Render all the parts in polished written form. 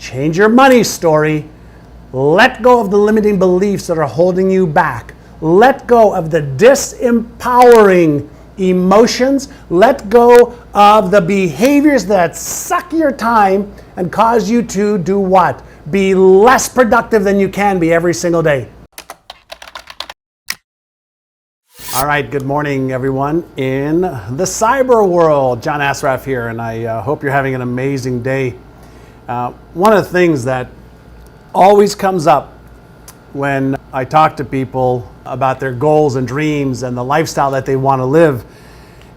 change your money story. Let go of the limiting beliefs that are holding you back. Let go of the disempowering emotions. Let go of the behaviors that suck your time and cause you to do what? Be less productive than you can be every single day. All right, good morning, everyone in the cyber world. John Assaraf here, and I hope you're having an amazing day. One of the things that always comes up when I talk to people about their goals and dreams and the lifestyle that they want to live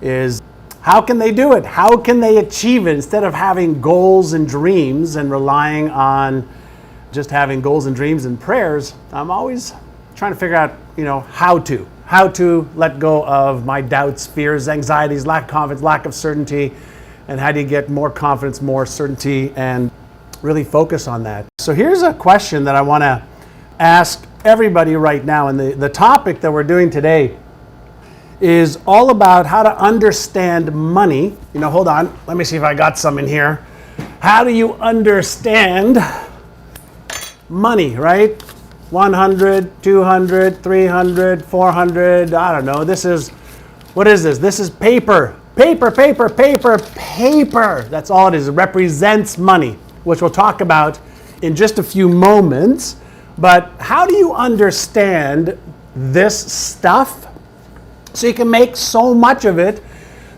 is, how can they do it? How can they achieve it? Instead of having goals and dreams and relying on just having goals and dreams and prayers, I'm always trying to figure out, how to let go of my doubts, fears, anxieties, lack of confidence, lack of certainty, and how do you get more confidence, more certainty, and really focus on that. So here's a question that I want to ask everybody right now, and the topic that we're doing today is all about how to understand money. Hold on, let me see if I got some in here. How do you understand money, right? 100, 200, 300, 400, I don't know. What is this? This is paper. Paper. That's all it is. It represents money, which we'll talk about in just a few moments. But how do you understand this stuff so you can make so much of it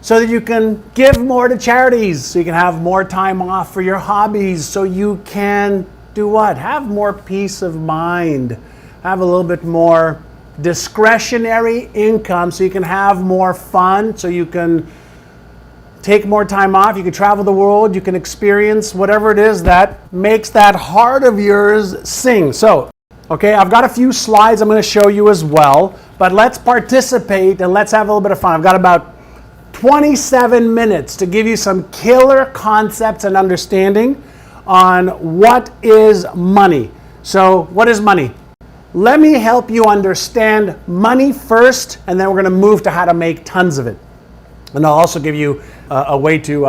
so that you can give more to charities, so you can have more time off for your hobbies, so you can do what? Have more peace of mind, have a little bit more discretionary income so you can have more fun, so you can take more time off, you can travel the world, you can experience whatever it is that makes that heart of yours sing. So, okay, I've got a few slides I'm going to show you as well, but let's participate and let's have a little bit of fun. I've got about 27 minutes to give you some killer concepts and understanding on what is money. So, what is money? Let me help you understand money first, and then we're going to move to how to make tons of it. And I'll also give you a way to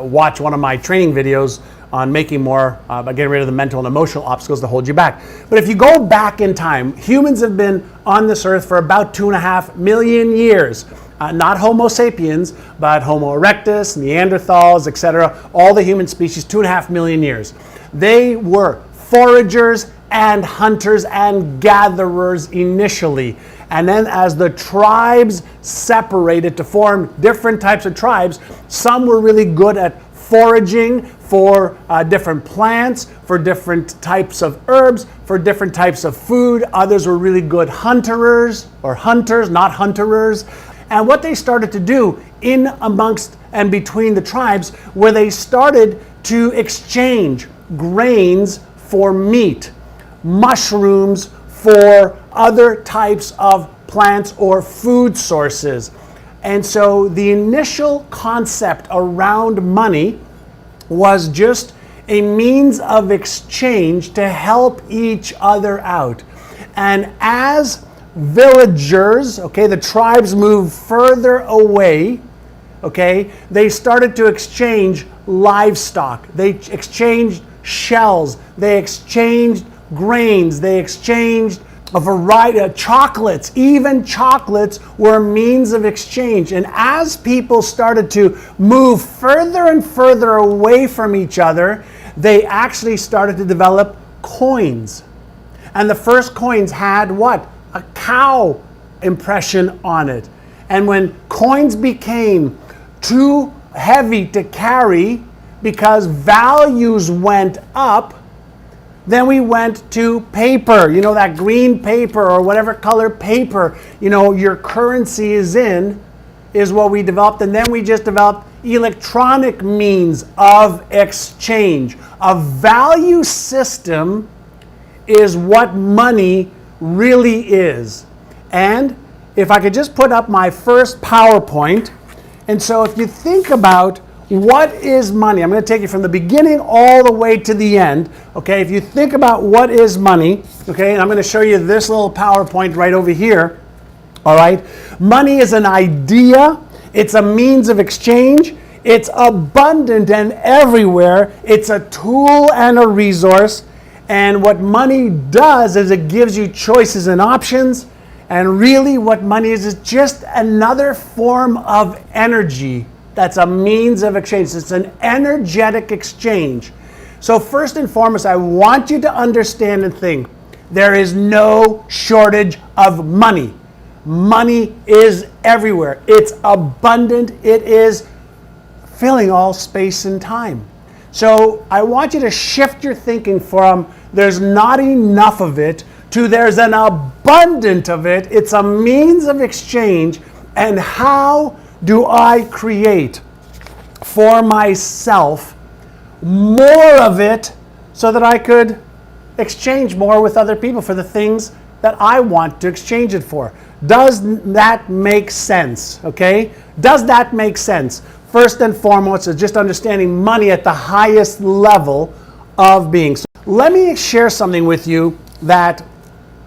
watch one of my training videos on making more, by getting rid of the mental and emotional obstacles that hold you back. But if you go back in time, humans have been on this earth for about 2.5 million years. Not Homo sapiens, but Homo erectus, Neanderthals, etc. All the human species, 2.5 million years. They were foragers and hunters and gatherers initially. And then as the tribes separated to form different types of tribes, some were really good at foraging for different plants, for different types of herbs, for different types of food. Others were really good hunters, not hunterers. And what they started to do in amongst and between the tribes, where they started to exchange grains for meat, mushrooms for other types of plants or food sources. And so the initial concept around money was just a means of exchange to help each other out. And as villagers, the tribes moved further away, they started to exchange livestock. They exchanged shells. They exchanged grains. They exchanged a variety of chocolates. Even chocolates were a means of exchange. And as people started to move further and further away from each other, they actually started to develop coins. And the first coins had what? A cow impression on it. And when coins became too heavy to carry because values went up, then we went to paper, that green paper or whatever color paper, your currency is in, is what we developed. And then we just developed electronic means of exchange. A value system is what money really is. And if I could just put up my first PowerPoint. And so if you think about what is money, I'm going to take you from the beginning all the way to the end. If you think about what is money, and I'm going to show you this little PowerPoint right over here. All right, money is an idea. It's a means of exchange. It's abundant and everywhere. It's a tool and a resource. And what money does is it gives you choices and options. And really what money is just another form of energy that's a means of exchange. It's an energetic exchange. So first and foremost, I want you to understand and think, there is no shortage of money. Money is everywhere. It's abundant. It is filling all space and time. So I want you to shift your thinking from there's not enough of it to there's an abundance of it. It's a means of exchange. And how do I create for myself more of it so that I could exchange more with other people for the things that I want to exchange it for? Does that make sense? Okay? Does that make sense? First and foremost is just understanding money at the highest level of being. So let me share something with you that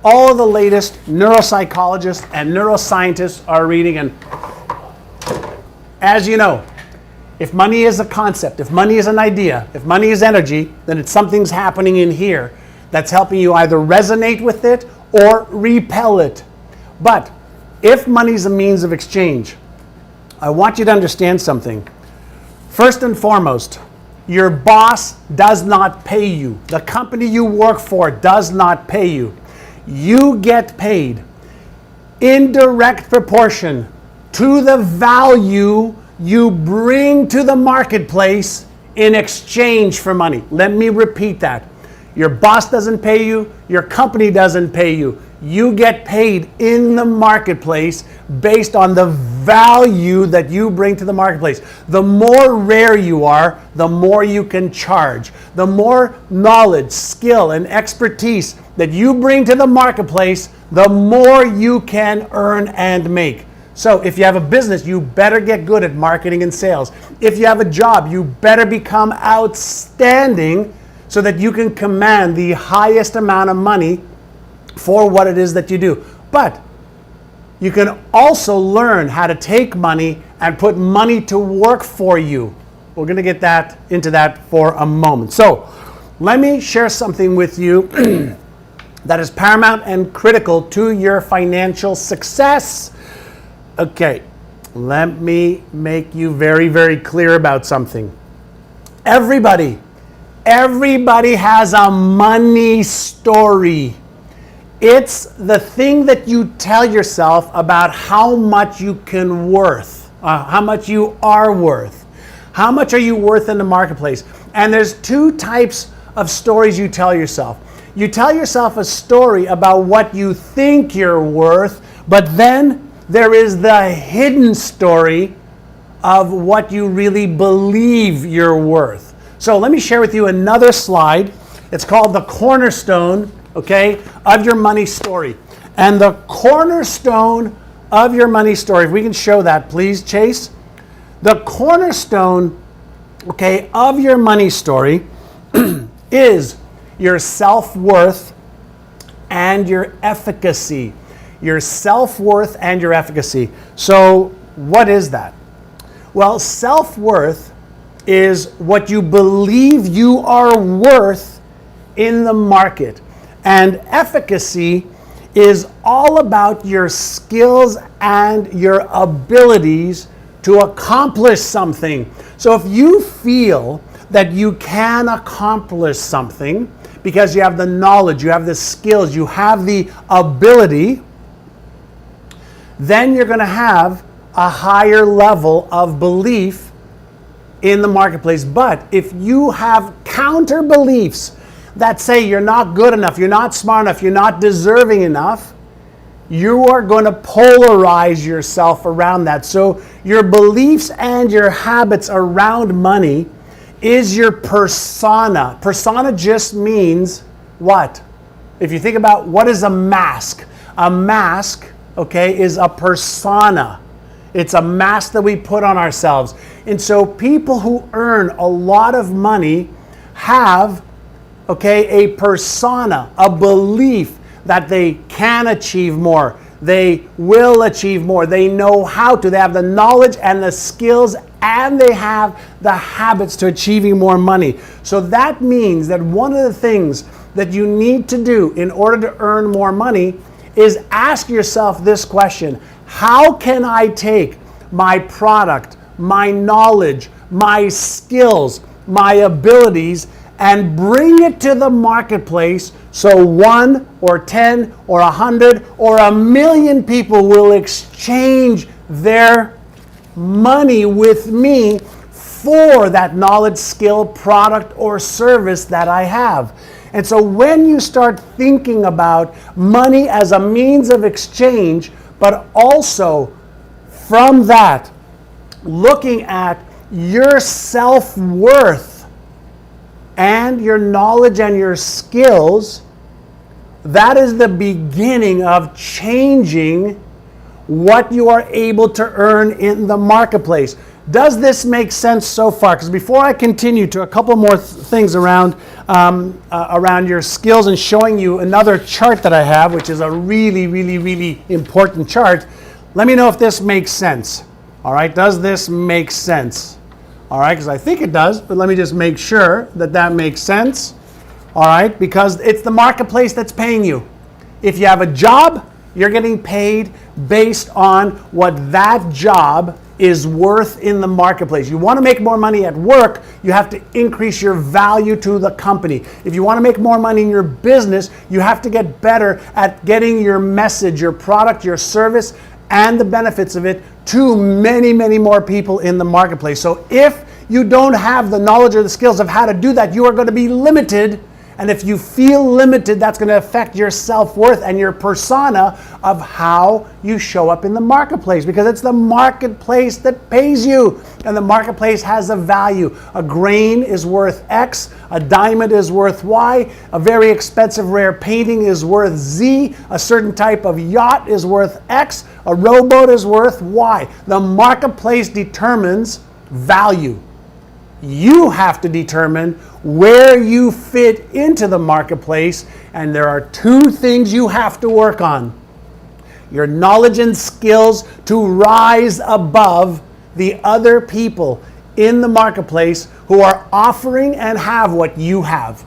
all of the latest neuropsychologists and neuroscientists are reading. And as you know, if money is a concept, if money is an idea, if money is energy, then it's something's happening in here that's helping you either resonate with it or repel it. But if money is a means of exchange, I want you to understand something. First and foremost, your boss does not pay you. The company you work for does not pay you. You get paid in direct proportion to the value you bring to the marketplace in exchange for money. Let me repeat that. Your boss doesn't pay you. Your company doesn't pay you. You get paid in the marketplace based on the value that you bring to the marketplace. The more rare you are, the more you can charge. The more knowledge, skill, and expertise that you bring to the marketplace, the more you can earn and make. So if you have a business, you better get good at marketing and sales. If you have a job, you better become outstanding so that you can command the highest amount of money for what it is that you do. But you can also learn how to take money and put money to work for you. We're going to get into that for a moment. So let me share something with you that is paramount and critical to your financial success. Okay, let me make you very, very clear about something. Everybody has a money story. It's the thing that you tell yourself about how much you can worth, how much you are worth. How much are you worth in the marketplace? And there's two types of stories you tell yourself. You tell yourself a story about what you think you're worth, but then there is the hidden story of what you really believe you're worth. So let me share with you another slide. It's called the cornerstone, okay, of your money story. And the cornerstone of your money story, if we can show that, please, Chase. The cornerstone, okay, of your money story is your self-worth and your efficacy. Your self-worth and your efficacy. So what is that? Well, self-worth is what you believe you are worth in the market. And efficacy is all about your skills and your abilities to accomplish something. So if you feel that you can accomplish something because you have the knowledge, you have the skills, you have the ability, then you're going to have a higher level of belief in the marketplace. But if you have counter beliefs that say you're not good enough, you're not smart enough, you're not deserving enough, you are going to polarize yourself around that. So your beliefs and your habits around money is your persona. Persona just means what? If you think about what is a mask okay, is a persona. It's a mask that we put on ourselves. And so people who earn a lot of money have, okay, a persona, a belief that they can achieve more. They will achieve more. They know how to. They have the knowledge and the skills and they have the habits to achieving more money. So that means that one of the things that you need to do in order to earn more money is ask yourself this question: how can I take my product, my knowledge, my skills, my abilities, and bring it to the marketplace so 1 or 10 or 100 or 1,000,000 people will exchange their money with me for that knowledge, skill, product, or service that I have. And so when you start thinking about money as a means of exchange, but also from that, looking at your self-worth and your knowledge and your skills, that is the beginning of changing what you are able to earn in the marketplace. Does this make sense so far? Because before I continue to a couple more things around your skills and showing you another chart that I have, which is a really, really, really important chart, let me know if this makes sense. All right, does this make sense? All right, because I think it does, but let me just make sure that that makes sense. All right, because it's the marketplace that's paying you. If you have a job, you're getting paid based on what that job is worth in the marketplace. You want to make more money at work, you have to increase your value to the company. If you want to make more money in your business, you have to get better at getting your message, your product, your service, and the benefits of it to many, many more people in the marketplace. So if you don't have the knowledge or the skills of how to do that, you are going to be limited. And if you feel limited, that's going to affect your self-worth and your persona of how you show up in the marketplace, because it's the marketplace that pays you, and the marketplace has a value. A grain is worth X, a diamond is worth Y, a very expensive rare painting is worth Z, a certain type of yacht is worth X, a rowboat is worth Y. The marketplace determines value. You have to determine where you fit into the marketplace, and there are two things you have to work on: your knowledge and skills to rise above the other people in the marketplace who are offering and have what you have.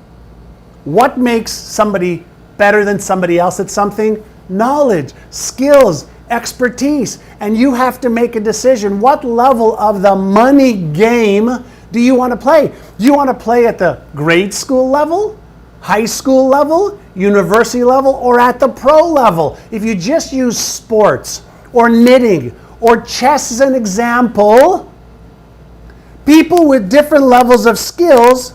What makes somebody better than somebody else at something? Knowledge, skills, expertise. And you have to make a decision. What level of the money game do you want to play? Do you want to play at the grade school level, high school level, university level, or at the pro level? If you just use sports or knitting or chess as an example, people with different levels of skills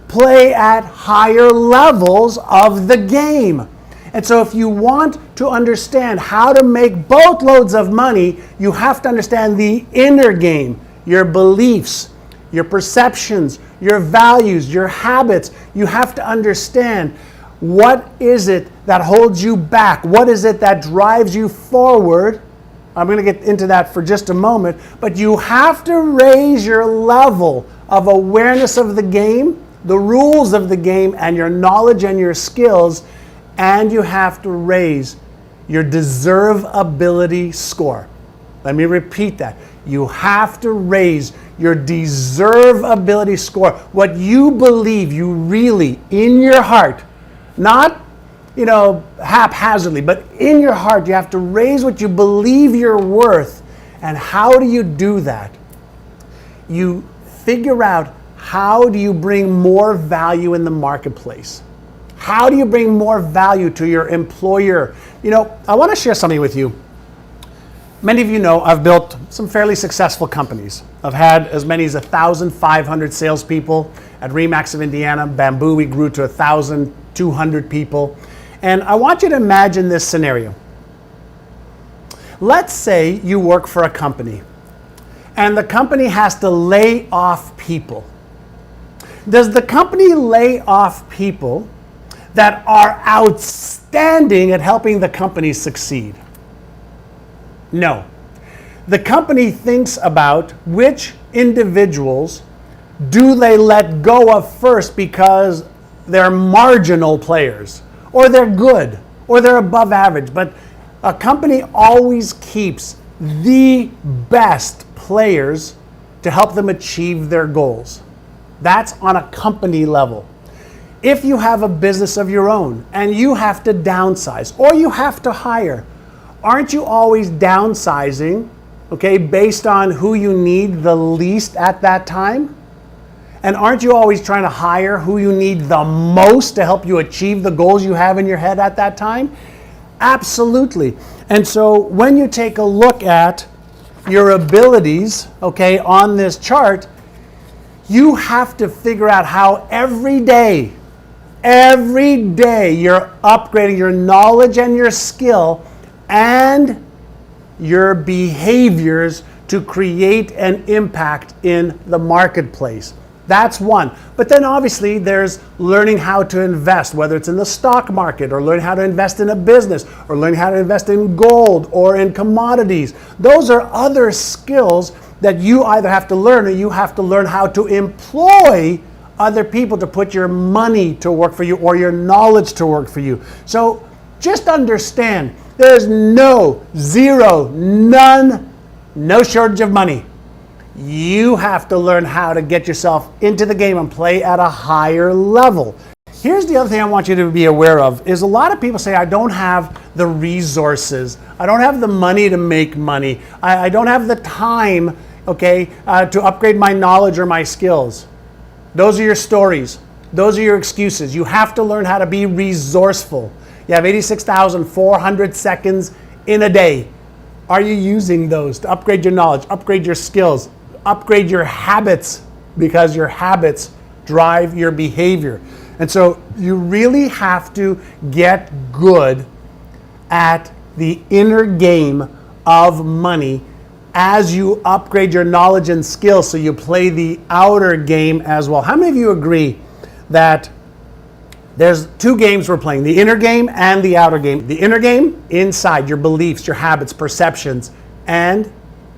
play at higher levels of the game. And so if you want to understand how to make boatloads of money, you have to understand the inner game, your beliefs, your perceptions, your values, your habits. You have to understand what is it that holds you back? What is it that drives you forward? I'm going to get into that for just a moment, but you have to raise your level of awareness of the game, the rules of the game, and your knowledge and your skills, and you have to raise your deservability score. Let me repeat that. You have to raise your deservability score. What you believe you really, in your heart, not, haphazardly, but in your heart, you have to raise what you believe you're worth. And how do you do that? You figure out, how do you bring more value in the marketplace? How do you bring more value to your employer? I want to share something with you. Many of you know I've built some fairly successful companies. I've had as many as 1,500 salespeople. At Remax of Indiana, Bamboo, we grew to 1,200 people. And I want you to imagine this scenario. Let's say you work for a company, and the company has to lay off people. Does the company lay off people that are outstanding at helping the company succeed? No. The company thinks about which individuals do they let go of first because they're marginal players, or they're good, or they're above average. But a company always keeps the best players to help them achieve their goals. That's on a company level. If you have a business of your own and you have to downsize or you have to hire, aren't you always downsizing, okay, based on who you need the least at that time? And aren't you always trying to hire who you need the most to help you achieve the goals you have in your head at that time? Absolutely. And so when you take a look at your abilities, okay, on this chart, you have to figure out how every day you're upgrading your knowledge and your skill and your behaviors to create an impact in the marketplace. That's one. But then obviously there's learning how to invest, whether it's in the stock market or learning how to invest in a business or learning how to invest in gold or in commodities. Those are other skills that you either have to learn or you have to learn how to employ other people to put your money to work for you or your knowledge to work for you. So just understand, there's no shortage of money. You have to learn how to get yourself into the game and play at a higher level. Here's the other thing I want you to be aware of is a lot of people say, I don't have the resources. I don't have the money to make money. I don't have the time, okay, to upgrade my knowledge or my skills. Those are your stories. Those are your excuses. You have to learn how to be resourceful. You have 86,400 seconds in a day. Are you using those to upgrade your knowledge, upgrade your skills, upgrade your habits? Because your habits drive your behavior. And so you really have to get good at the inner game of money as you upgrade your knowledge and skills so you play the outer game as well. How many of you agree that there's two games we're playing, the inner game and the outer game? The inner game, inside, your beliefs, your habits, perceptions, and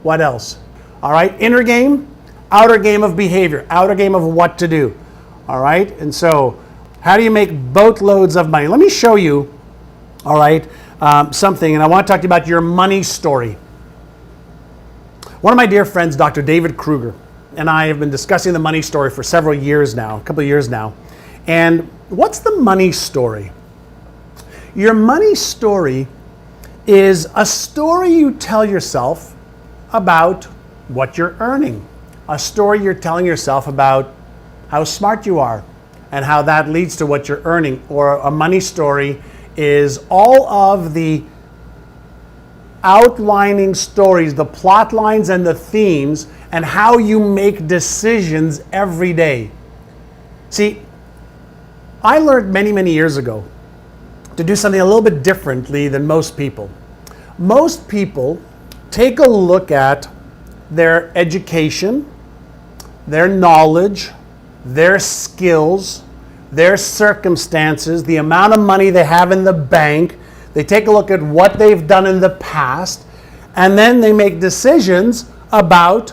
what else? All right, inner game, outer game of behavior, outer game of what to do. All right, and so how do you make boatloads of money? Let me show you, all right, something, and I want to talk to you about your money story. One of my dear friends, Dr. David Kruger, and I have been discussing the money story for several years now, a couple of years now. And what's the money story? Your money story is a story you tell yourself about what you're earning. A story you're telling yourself about how smart you are and how that leads to what you're earning. Or a money story is all of the outlining stories, the plot lines and the themes, and how you make decisions every day. See, I learned many, many years ago to do something a little bit differently than most people. Most people take a look at their education, their knowledge, their skills, their circumstances, the amount of money they have in the bank. They take a look at what they've done in the past, and then they make decisions about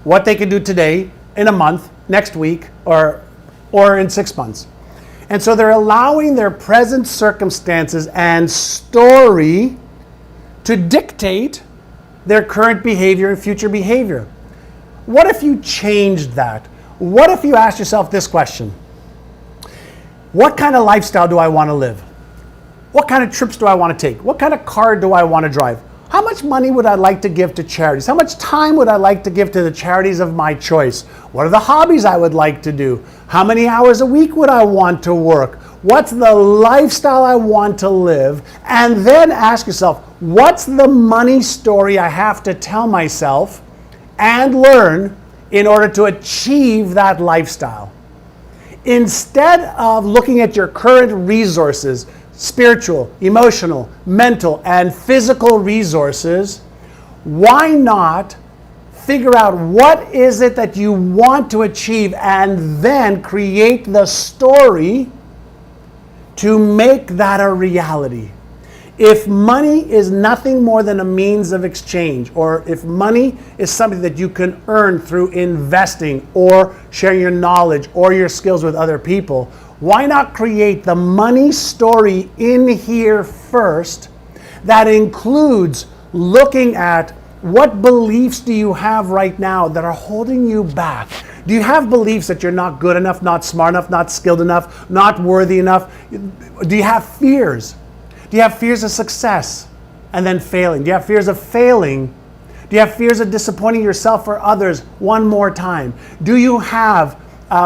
what they can do today, in a month, next week, or in 6 months. And so they're allowing their present circumstances and story to dictate their current behavior and future behavior. What if you changed that? What if you asked yourself this question? What kind of lifestyle do I want to live? What kind of trips do I want to take? What kind of car do I want to drive? How much money would I like to give to charities? How much time would I like to give to the charities of my choice? What are the hobbies I would like to do? How many hours a week would I want to work? What's the lifestyle I want to live? And then ask yourself, what's the money story I have to tell myself and learn in order to achieve that lifestyle? Instead of looking at your current resources, spiritual, emotional, mental, and physical resources, why not figure out what is it that you want to achieve and then create the story to make that a reality? If money is nothing more than a means of exchange, or if money is something that you can earn through investing or sharing your knowledge or your skills with other people, why not create the money story in here first that includes looking at What beliefs do you have right now that are holding you back? Do you have beliefs that you're not good enough, not smart enough, not skilled enough, not worthy enough? Do you have fears? Do you have fears of success and then failing? Do you have fears of failing? Do you have fears of disappointing yourself or others one more time? Do you have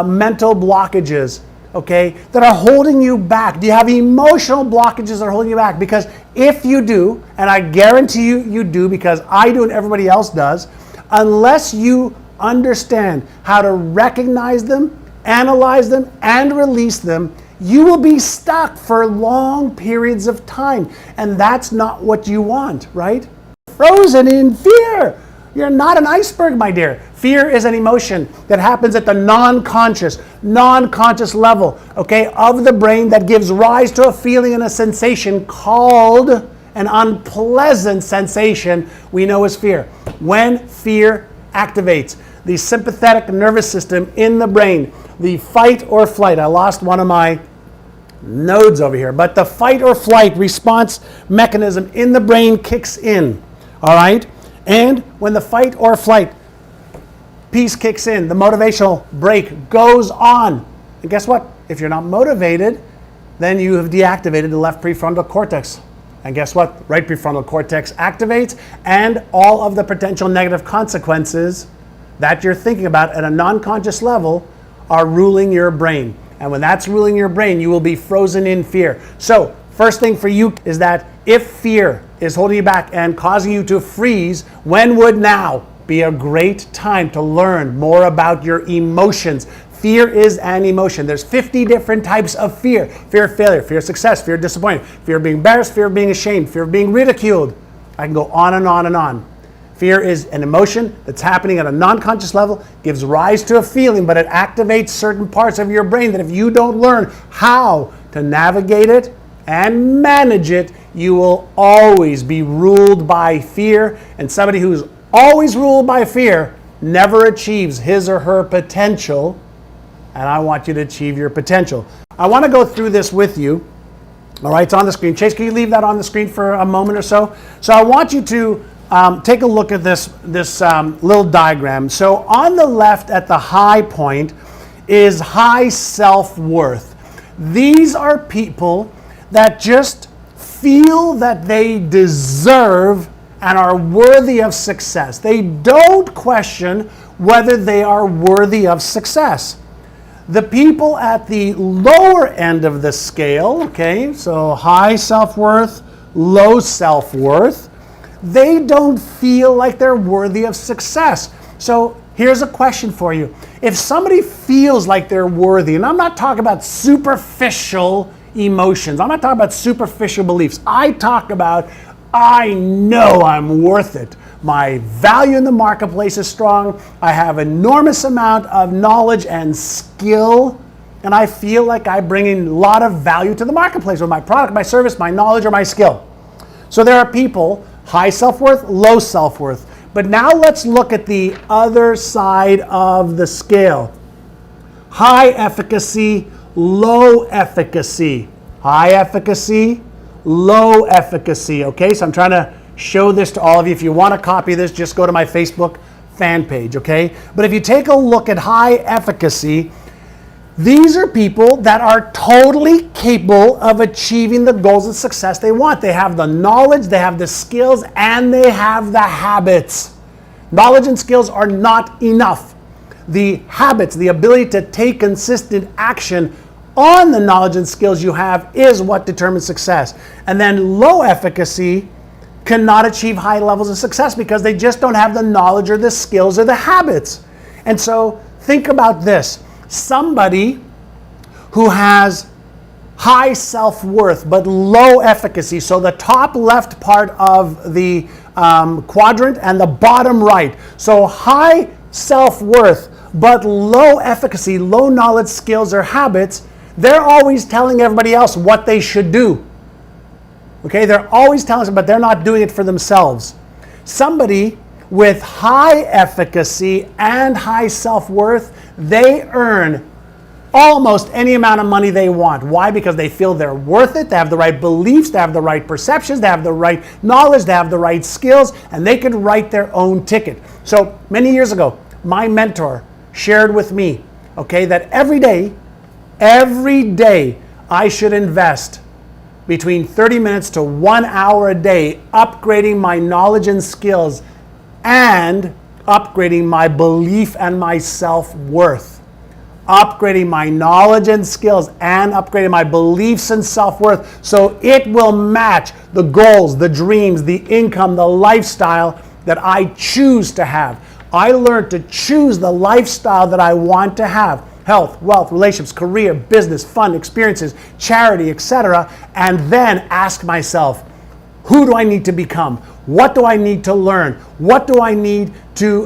mental blockages, okay, that are holding you back? Do you have emotional blockages that are holding you back? Because if you do, and I guarantee you do because I do and everybody else does, unless you understand how to recognize them, analyze them, and release them, you will be stuck for long periods of time. And that's not what you want, right? Frozen in fear. You're not an iceberg, my dear. Fear is an emotion that happens at the non-conscious level, okay, of the brain that gives rise to a feeling and a sensation called an unpleasant sensation we know as fear. When fear activates the sympathetic nervous system in the brain, the fight or flight. I lost one of my nodes over here, but the fight or flight response mechanism in the brain kicks in, all right? And when the fight or flight piece kicks in, the motivational brake goes on. And guess what? If you're not motivated, then you have deactivated the left prefrontal cortex. And guess what? Right prefrontal cortex activates, and all of the potential negative consequences that you're thinking about at a non-conscious level are ruling your brain. And when that's ruling your brain, you will be frozen in fear. So, first thing for you is that if fear is holding you back and causing you to freeze, when would now be a great time to learn more about your emotions? Fear is an emotion. There's 50 different types of fear. Fear of failure, fear of success, fear of disappointment, fear of being embarrassed, fear of being ashamed, fear of being ridiculed. I can go on and on and on. Fear is an emotion that's happening at a non-conscious level, gives rise to a feeling, but it activates certain parts of your brain that if you don't learn how to navigate it and manage it, you will always be ruled by fear. And somebody who's always ruled by fear never achieves his or her potential. And I want you to achieve your potential. I want to go through this with you. All right, it's on the screen. Chase, can you leave that on the screen for a moment or so? So I want you to take a look at this little diagram. So on the left at the high point is high self-worth. These are people that just feel that they deserve and are worthy of success. They don't question whether they are worthy of success. The people at the lower end of the scale, okay, so high self-worth, low self-worth, they don't feel like they're worthy of success. So here's a question for you. If somebody feels like they're worthy, and I'm not talking about superficial emotions, I'm not talking about superficial beliefs, I talk about, I know I'm worth it. My value in the marketplace is strong. I have enormous amount of knowledge and skill, and I feel like I bring in a lot of value to the marketplace with my product, my service, my knowledge, or my skill. So there are people, high self-worth, low self-worth. But now let's look at the other side of the scale. High efficacy, low efficacy. High efficacy, low efficacy. Okay, so I'm trying to show this to all of you. If you want to copy this, just go to my Facebook fan page, okay? But if you take a look at high efficacy, these are people that are totally capable of achieving the goals of success they want. They have the knowledge, they have the skills, and they have the habits. Knowledge and skills are not enough. The habits, the ability to take consistent action on the knowledge and skills you have is what determines success. And then low efficacy cannot achieve high levels of success because they just don't have the knowledge or the skills or the habits. And so think about this. Somebody who has high self-worth but low efficacy, so the top left part of the quadrant and the bottom right. So high self-worth but low efficacy, low knowledge, skills, or habits, they're always telling everybody else what they should do. Okay, they're always telling us, but they're not doing it for themselves. Somebody with high efficacy and high self-worth, they earn almost any amount of money they want. Why? Because they feel they're worth it, they have the right beliefs, they have the right perceptions, they have the right knowledge, they have the right skills, and they could write their own ticket. So many years ago, my mentor shared with me, okay, that every day, I should invest between 30 minutes to 1 hour a day upgrading my knowledge and skills and upgrading my belief and my self-worth. Upgrading my knowledge and skills and upgrading my beliefs and self-worth so it will match the goals, the dreams, the income, the lifestyle that I choose to have. I learned to choose the lifestyle that I want to have. Health, wealth, relationships, career, business, fun, experiences, charity, etc. And then ask myself, who do I need to become? What do I need to learn? What do I need to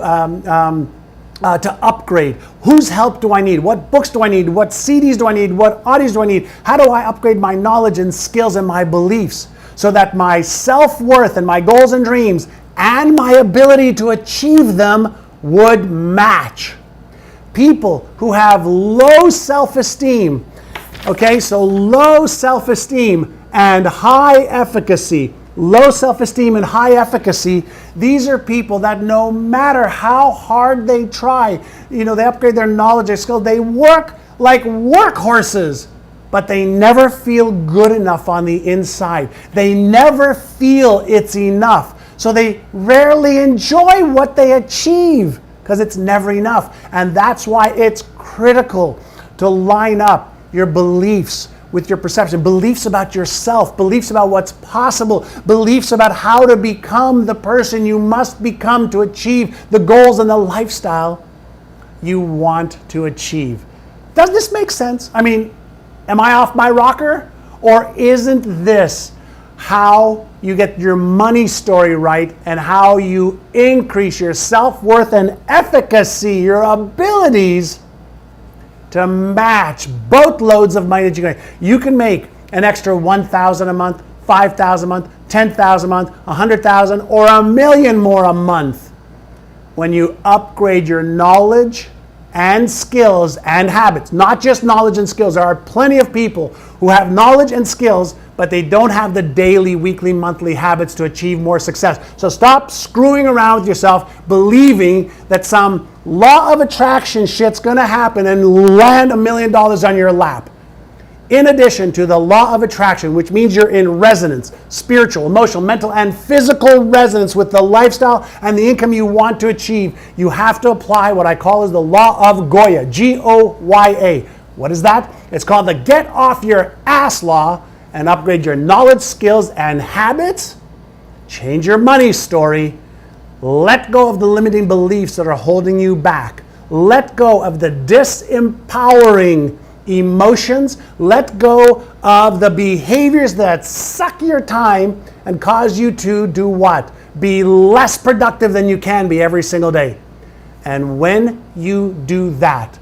upgrade? Whose help do I need? What books do I need? What CDs do I need? What audios do I need? How do I upgrade my knowledge and skills and my beliefs so that my self-worth and my goals and dreams and my ability to achieve them would match? People who have low self-esteem, okay, so low self-esteem and high efficacy, low self-esteem and high efficacy, these are people that no matter how hard they try, they upgrade their knowledge, their skills, they work like workhorses, but they never feel good enough on the inside. They never feel it's enough. So they rarely enjoy what they achieve because it's never enough. And that's why it's critical to line up your beliefs with your perception, beliefs about yourself, beliefs about what's possible, beliefs about how to become the person you must become to achieve the goals and the lifestyle you want to achieve. Does this make sense? I mean, am I off my rocker? Or isn't this how you get your money story right and how you increase your self-worth and efficacy, your abilities to match boatloads of money that you can make? You can make an extra $1,000 a month, $5,000 a month, $10,000 a month, $100,000, or $1 million more a month when you upgrade your knowledge and skills and habits. Not just knowledge and skills. There are plenty of people who have knowledge and skills, but they don't have the daily, weekly, monthly habits to achieve more success. So stop screwing around with yourself, believing that some law of attraction shit's gonna happen and land $1 million on your lap. In addition to the law of attraction, which means you're in resonance, spiritual, emotional, mental, and physical resonance with the lifestyle and the income you want to achieve, you have to apply what I call is the law of Goya, G-O-Y-A. What is that? It's called the get off your ass law and upgrade your knowledge, skills, and habits. Change your money story. Let go of the limiting beliefs that are holding you back. Let go of the disempowering emotions. Let go of the behaviors that suck your time and cause you to do what? Be less productive than you can be every single day. And when you do that,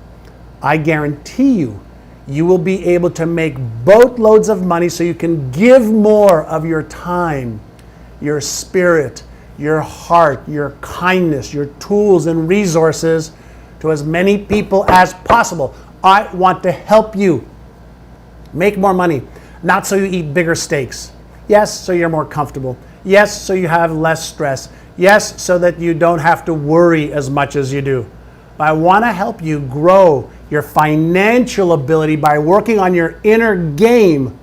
I guarantee you, you will be able to make boatloads of money so you can give more of your time, your spirit, your heart, your kindness, your tools and resources to as many people as possible. I want to help you make more money, not so you eat bigger steaks. Yes, so you're more comfortable. Yes, so you have less stress. Yes, so that you don't have to worry as much as you do. But I want to help you grow your financial ability by working on your inner game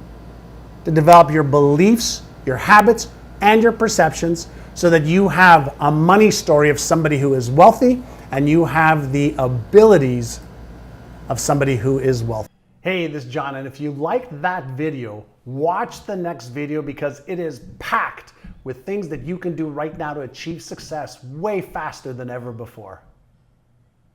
to develop your beliefs, your habits, and your perceptions so that you have a money story of somebody who is wealthy and you have the abilities of somebody who is wealthy. Hey, this is John, and if you liked that video, watch the next video because it is packed with things that you can do right now to achieve success way faster than ever before.